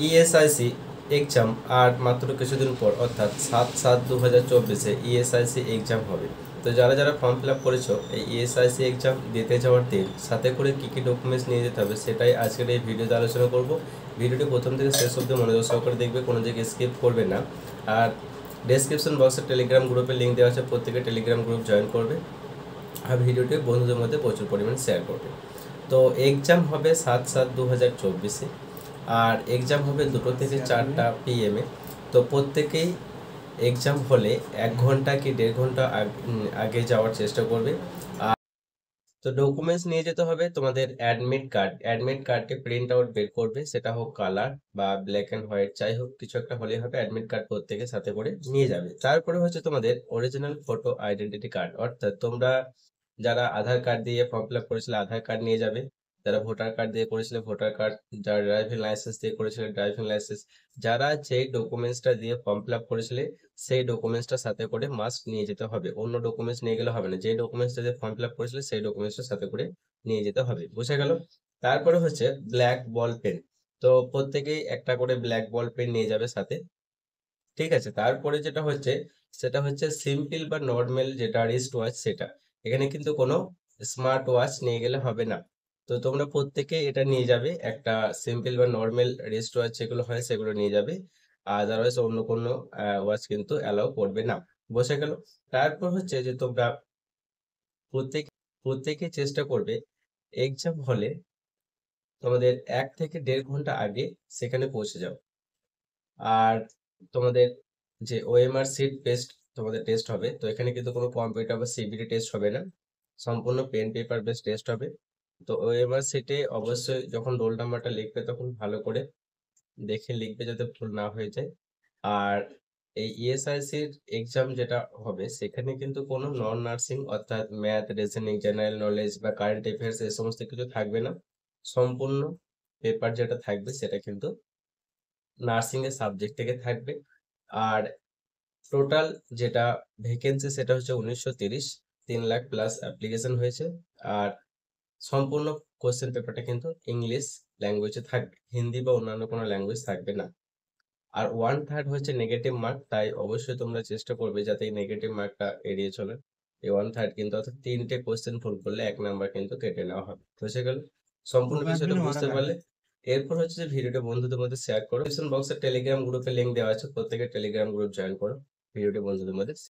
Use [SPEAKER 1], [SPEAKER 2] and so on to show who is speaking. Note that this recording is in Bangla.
[SPEAKER 1] ইএসআইসি এক্সাম আর মাত্র কিছুদিন পর অর্থাৎ 7/7/2024 ইএসআইসি এক্সাম হবে। তো যারা যারা ফর্ম ফিল আপ করেছো এই ইএসআইসি এক্সাম দিতে যাওয়ার দিন সাথে করে কী কী ডকুমেন্টস নিয়ে যেতে হবে সেটাই আজকের এই ভিডিওতে আলোচনা করব। ভিডিওটি প্রথম থেকে শেষ অবধি মনোযোগ সহকারে দেখবে, কোনো জায়গায় স্কিপ করবে না। আর ডেসক্রিপশন বক্সে টেলিগ্রাম গ্রুপের লিঙ্ক দেওয়া আছে, প্রত্যেকে টেলিগ্রাম গ্রুপ জয়েন করবে আর ভিডিওটি বন্ধুদের মধ্যে প্রচুর পরিমাণে শেয়ার করবে। তো এক্সাম হবে 7/7/2024 আর এক্সাম হবে 2টো থেকে 4টা PM-এ। তো প্রত্যেকেই এক্সাম হলে 1 ঘন্টা কি 1.5 ঘন্টা আগে যাওয়ার চেষ্টা করবে। আর তো ডকুমেন্টস নিয়ে যেতে হবে তোমাদের অ্যাডমিট কার্ডটি প্রিন্ট আউট বের করবে, সেটা হোক কালার বা ব্ল্যাক অ্যান্ড হোয়াইট, যাই হোক কিছু একটা হলেই হবে। অ্যাডমিট কার্ড প্রত্যেকের সাথে করে নিয়ে যাবে। তারপরে হচ্ছে তোমাদের অরিজিনাল ফটো আইডেন্টিটি কার্ড, অর্থাৎ তোমরা যারা আধার কার্ড দিয়ে ফর্ম ফিল আপ করেছিলে আধার কার্ড নিয়ে যাবে, যারা ভোটার কার্ড দিয়ে করেছিলে ভোটার কার্ড, যারা ড্রাইভিং লাইসেন্স দিয়ে করেছিলে ড্রাইভিং লাইসেন্স, যারা যেই ডকুমেন্টসটা দিয়ে ফর্ম ফিল আপ করেছিলে সেই ডকুমেন্টসটা সাথে করে মাস্ট নিয়ে যেতে হবে। অন্য ডকুমেন্টস নিয়ে গেলে হবে না, যে ডকুমেন্টসটা দিয়ে ফর্ম ফিল আপ করেছিলে সেই ডকুমেন্টসটা সাথে করে নিয়ে যেতে হবে। বুঝে গেল? তারপরে হচ্ছে ব্ল্যাক বল পেন। তো প্রত্যেকেই একটা করে ব্ল্যাক বল পেন নিয়ে যাবে সাথে। ঠিক আছে, তারপরে যেটা হচ্ছে সেটা হচ্ছে সিম্পল বা নর্মাল যেটা রিস্ট ওয়াচ সেটা। এখানে কিন্তু কোনো স্মার্ট ওয়াচ নিয়ে গেলে হবে না। তো তোমরা প্রত্যেকে এটা নিয়ে যাবে, একটা সিম্পল বা নর্মাল রিস্ট ওয়াচ যেগুলো হয় সেগুলো নিয়ে যাবে। আদারওয়াইজ অন্য কোনো ওয়াচ কিন্তু অ্যালাউ করবে না। বসে গেল। তারপর হচ্ছে যে তোমরা প্রত্যেক প্রত্যেকে চেষ্টা করবে এক্সাম হলে তোমাদের 1 থেকে 1.5 ঘন্টা আগে সেখানে পৌঁছে যাও। আর তোমাদের যে ওএমআর সিট টেস্ট তোমাদের টেস্ট হবে, তো এখানে কিন্তু কোনো কম্পিউটার বা সিবিটি টেস্ট হবে না, সম্পূর্ণ পেন পেপার বেস টেস্ট হবে। তো ওএমআর সিটে অবশ্যই যখন রোল নাম্বারটা লিখবে তখন ভালো করে দেখে লিখবে যাতে ভুল না হয়ে যায়। আর এই ইএসআইসির এক্সাম যেটা হবে সেখানে কিন্তু কোনো নন নার্সিং অর্থাৎ ম্যাথ, রিজনিং, জেনারেল নলেজ বা কারেন্ট অ্যাফেয়ার্স এই সমস্ত কিছু থাকবে না। সম্পূর্ণ পেপার যেটা থাকবে সেটা কিন্তু নার্সিং এর সাবজেক্ট থেকে থাকবে। আর টোটাল যেটা ভ্যাকেন্সি সেটা হচ্ছে 1930, 3 লাখ প্লাস অ্যাপ্লিকেশন হয়েছে। আর সম্পূর্ণ কোশ্চেন পেপারটা কিন্তু ইংলিশ ল্যাঙ্গুয়েজে থাকবে, হিন্দি বা অন্যান্য কোনো ল্যাঙ্গুয়েজ থাকবে না। আর 1/3 হচ্ছে নেগেটিভ মার্ক, তাই অবশ্যই তোমরা চেষ্টা করবে যাতে এই নেগেটিভ মার্কটা এড়িয়ে চলে। এই 1/3 কিন্তু অর্থাৎ 3টে কোশ্চেন ভুল করলে 1 নাম্বার কিন্তু কেটে নেওয়া হবে। বুঝে গেল? সম্পূর্ণ বিষয়টা বুঝতে পারলে এরপর হচ্ছে যে ভিডিওটা বন্ধুদের মধ্যে শেয়ার করো। ডিসক্রিপশন বক্সে টেলিগ্রাম গ্রুপের লিঙ্ক দেওয়া আছে, প্রত্যেকে টেলিগ্রাম গ্রুপ জয়েন করো। ভিডিওটি বন্ধুদের মধ্যে